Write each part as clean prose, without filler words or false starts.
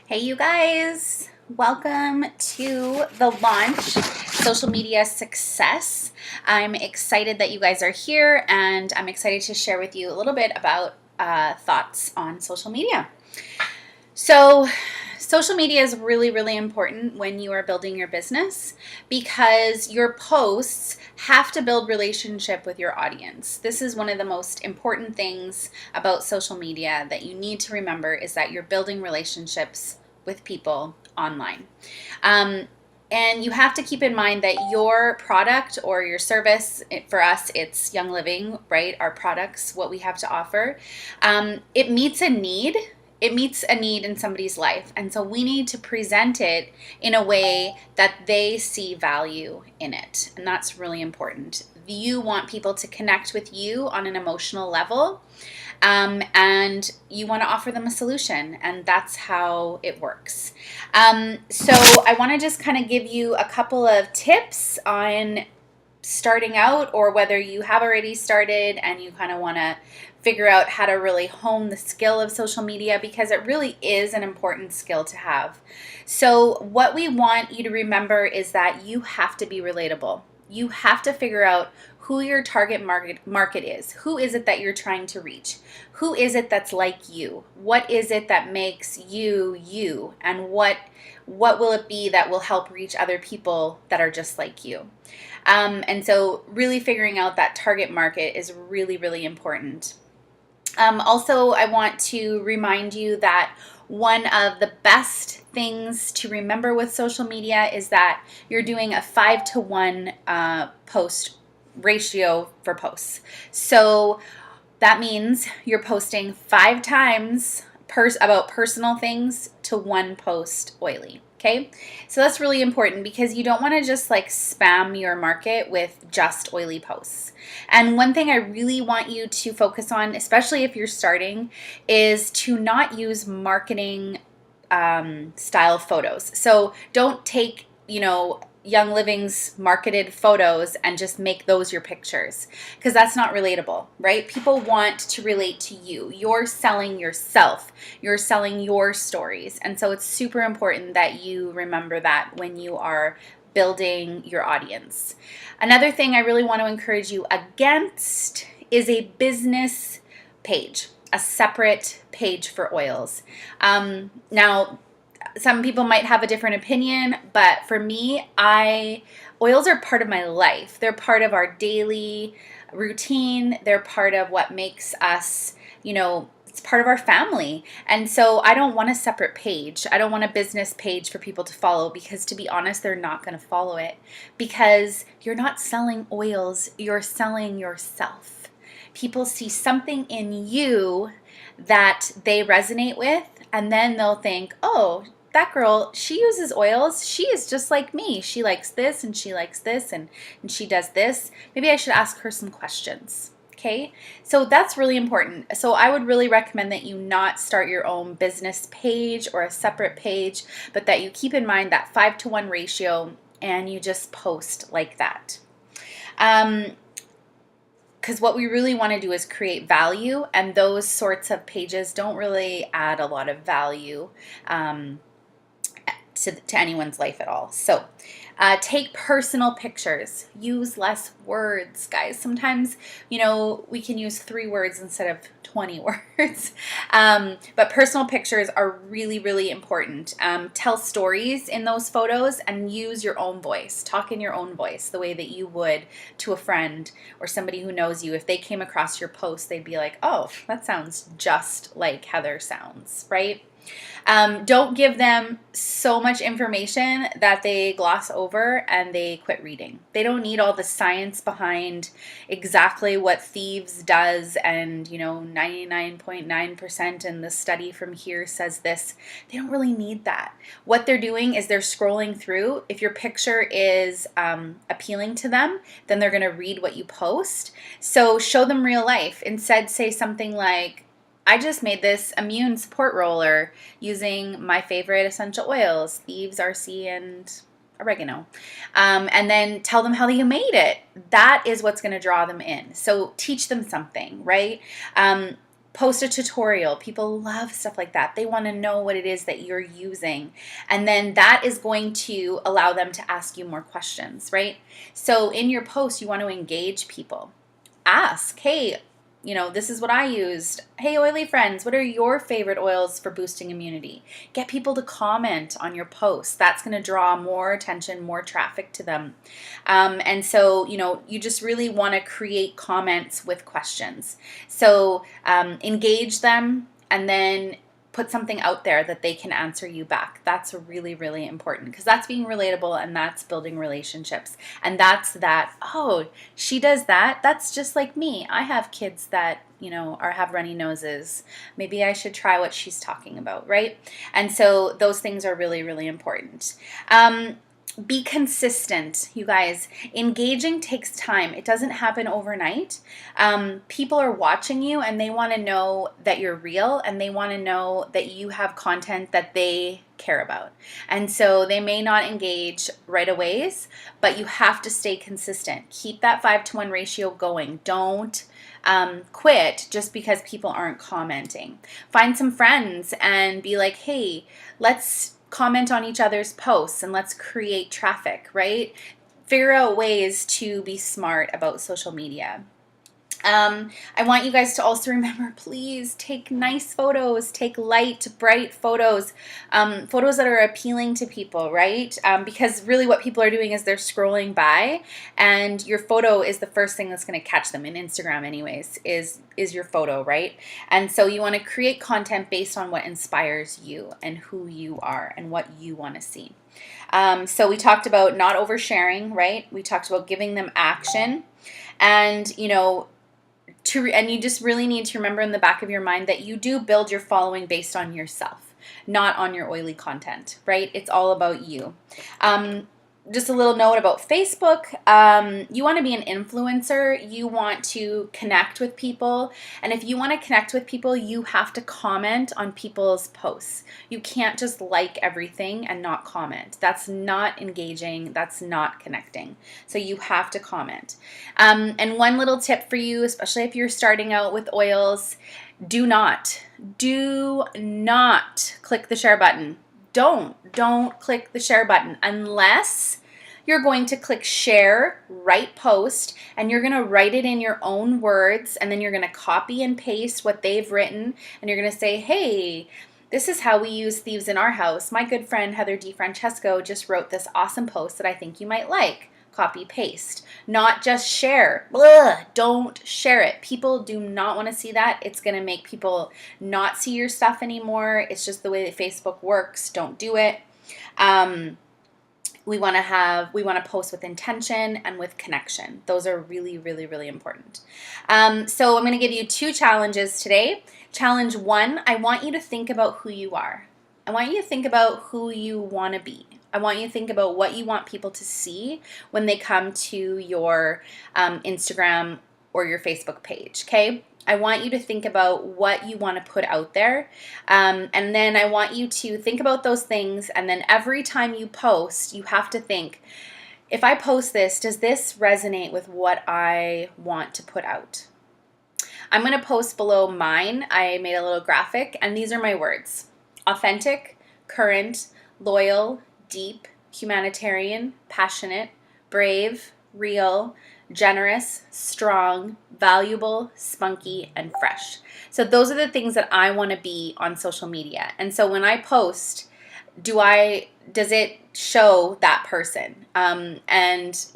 Hey, you guys. Welcome to the launch, Social Media Success. I'm excited that you guys are here, and I'm excited to share with you a little bit about thoughts on social media. So, social media is really, really important when you are building your business because your posts have to build relationship with your audience. This is one of the most important things about social media that you need to remember is that you're building relationships with people online. And you have to keep in mind that your product or your service, for us, it's Young Living, right? Our products, what we have to offer, it meets a need. It meets a need in somebody's life. And so we need to present it in a way that they see value in it. And that's really important. You want people to connect with you on an emotional level. And you want to offer them a solution, and that's how it works. So I want to just kind of give you a couple of tips on starting out, or whether you have already started and you kind of want to figure out how to really hone the skill of social media, because it really is an important skill to have. So what we want you to remember is that you have to be relatable. You have to figure out who your target market is. Who is it that you're trying to reach? Who is it that's like you? What is it that makes you you? And what will it be that will help reach other people that are just like you? And so really figuring out that target market is really, really important. Also, I want to remind you that one of the best things to remember with social media is that you're doing a 5-to-1 post ratio for posts. So that means you're posting 5 times about personal things to 1 post oily. Okay, so that's really important because you don't want to just like spam your market with just oily posts. And one thing I really want you to focus on, especially if you're starting, is to not use marketing style photos. So don't take, Young Living's marketed photos and just make those your pictures, because that's not relatable, right? People want to relate to you. You're selling yourself. You're selling your stories. And so it's super important that you remember that when you are building your audience. Another thing I really want to encourage you against is a business page, a separate page for oils. Now, some people might have a different opinion, but for me, oils are part of my life. They're part of our daily routine. They're part of what makes us, it's part of our family. And so I don't want a separate page. I don't want a business page for people to follow, because to be honest, they're not going to follow it, because you're not selling oils, you're selling yourself. People see something in you that they resonate with, and then they'll think, oh, that girl, she uses oils. She is just like me. She likes this and she likes this and she does this. Maybe I should ask her some questions. Okay, so that's really important. So I would really recommend that you not start your own business page or a separate page, but that you keep in mind that 5-to-1 ratio and you just post like that. Because what we really want to do is create value, and those sorts of pages don't really add a lot of value to anyone's life at all. So take personal pictures. Use less words, guys. Sometimes, we can use 3 words instead of 20 words. But personal pictures are really, really important. Tell stories in those photos and use your own voice. Talk in your own voice the way that you would to a friend or somebody who knows you. If they came across your post, they'd be like, oh, that sounds just like Heather sounds, right? Don't give them so much information that they gloss over and they quit reading. They don't need all the science behind exactly what thieves does and, 99.9% and the study from here says this. They don't really need that. What they're doing is they're scrolling through. If your picture is appealing to them, then they're going to read what you post. So show them real life. Instead, say something like, I just made this immune support roller using my favorite essential oils, Thieves, RC, and oregano. And then tell them how you made it. That is what's going to draw them in. So teach them something, right? Post a tutorial. People love stuff like that. They want to know what it is that you're using. And then that is going to allow them to ask you more questions, right? So in your post, you want to engage people. Ask, hey, this is what I used. Hey, oily friends, what are your favorite oils for boosting immunity? Get people to comment on your posts. That's going to draw more attention, more traffic to them. And so, you just really want to create comments with questions. So engage them, and then put something out there that they can answer you back. That's really, really important, because that's being relatable and that's building relationships. And that's that, oh, she does that. That's just like me. I have kids that, have runny noses. Maybe I should try what she's talking about, right? And so those things are really, really important. Be consistent, you guys. Engaging takes time. It doesn't happen overnight. People are watching you and they want to know that you're real, and they want to know that you have content that they care about. And so they may not engage right away, but you have to stay consistent. Keep that 5-to-1 ratio going. Don't quit just because people aren't commenting. Find some friends and be like, hey, let's comment on each other's posts and let's create traffic, right? Figure out ways to be smart about social media. I want you guys to also remember, please take nice photos, take light, bright photos, photos that are appealing to people, right? Because really what people are doing is they're scrolling by, and your photo is the first thing that's going to catch them in Instagram anyways, is your photo, right? And so you want to create content based on what inspires you and who you are and what you want to see. So we talked about not oversharing, right? We talked about giving them action, and, and you just really need to remember in the back of your mind that you do build your following based on yourself, not on your oily content, right? It's all about you. Just a little note about Facebook. You want to be an influencer. You want to connect with people. And if you want to connect with people, you have to comment on people's posts. You can't just like everything and not comment. That's not engaging. That's not connecting. So you have to comment. And one little tip for you, especially if you're starting out with oils, do not click the share button. Don't click the share button unless you're going to click share, write post, and you're going to write it in your own words, and then you're going to copy and paste what they've written, and you're going to say, hey, this is how we use thieves in our house. My good friend Heather DiFrancesco just wrote this awesome post that I think you might like. Copy, paste. Not just share. Ugh, don't share it. People do not want to see that. It's going to make people not see your stuff anymore. It's just the way that Facebook works. Don't do it. We want to post with intention and with connection. Those are really, really, really important. So I'm going to give you 2 challenges today. Challenge 1, I want you to think about who you are. I want you to think about who you want to be. I want you to think about what you want people to see when they come to your Instagram or your Facebook page, okay? I want you to think about what you want to put out there. And then I want you to think about those things. And then every time you post, you have to think, if I post this, does this resonate with what I want to put out? I'm going to post below mine. I made a little graphic, and these are my words: authentic, current, loyal, deep, humanitarian, passionate, brave, real, generous, strong, valuable, spunky, and fresh. So those are the things that I want to be on social media. And so when I post, does it show that person? And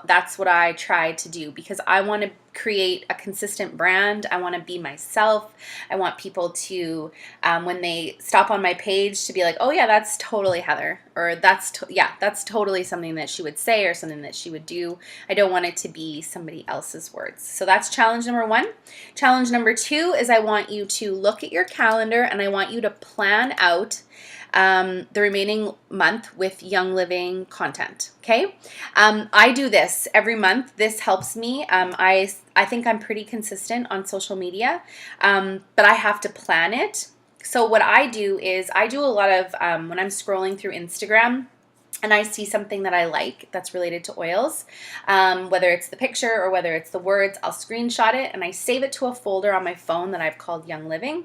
that's what I try to do, because I want to create a consistent brand. I want to be myself. I want people to, when they stop on my page, to be like, oh yeah, that's totally Heather, or that's totally something that she would say or something that she would do. I don't want it to be somebody else's words. So that's challenge number 1. Challenge number 2 is I want you to look at your calendar, and I want you to plan out the remaining month with Young Living content, okay? I do this every month. This helps me. I think I'm pretty consistent on social media, but I have to plan it. So what I do is I do a lot of, when I'm scrolling through Instagram, and I see something that I like that's related to oils, whether it's the picture or whether it's the words, I'll screenshot it and I save it to a folder on my phone that I've called Young Living.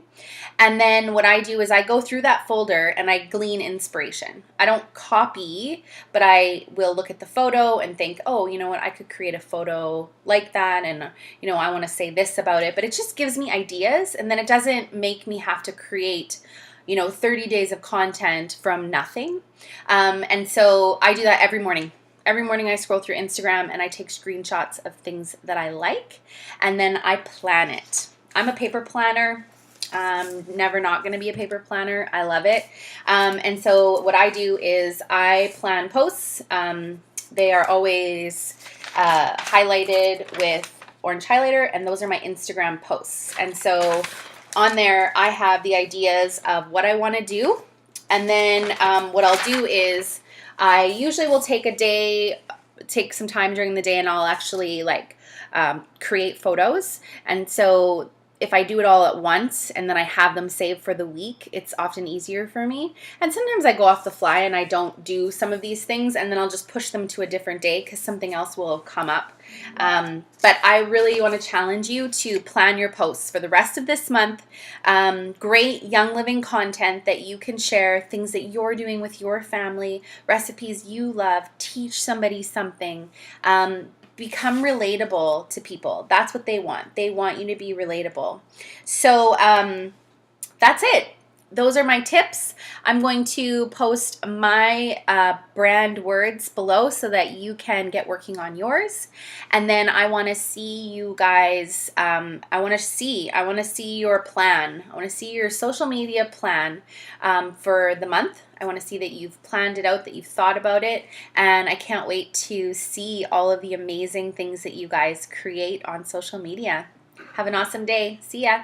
And then what I do is I go through that folder and I glean inspiration. I don't copy, but I will look at the photo and think, oh, you know what, I could create a photo like that, and you know, I want to say this about it. But it just gives me ideas, and then it doesn't make me have to create 30 days of content from nothing. And so I do that every morning. Every morning I scroll through Instagram and I take screenshots of things that I like, and then I plan it. I'm a paper planner. Never not going to be a paper planner. I love it. And so what I do is I plan posts. They are always highlighted with orange highlighter, and those are my Instagram posts. And so on there, I have the ideas of what I want to do. And then what I'll do is I usually will take some time during the day, and I'll actually create photos. And so if I do it all at once and then I have them saved for the week, it's often easier for me. And sometimes I go off the fly and I don't do some of these things, and then I'll just push them to a different day because something else will come up. But I really want to challenge you to plan your posts for the rest of this month. Great Young Living content that you can share, things that you're doing with your family, recipes you love, teach somebody something. Become relatable to people. That's what they want. They want you to be relatable. So that's it. Those are my tips. I'm going to post my brand words below so that you can get working on yours. And then I want to see you guys. I want to see your plan. I want to see your social media plan for the month. I want to see that you've planned it out, that you've thought about it, and I can't wait to see all of the amazing things that you guys create on social media. Have an awesome day. See ya.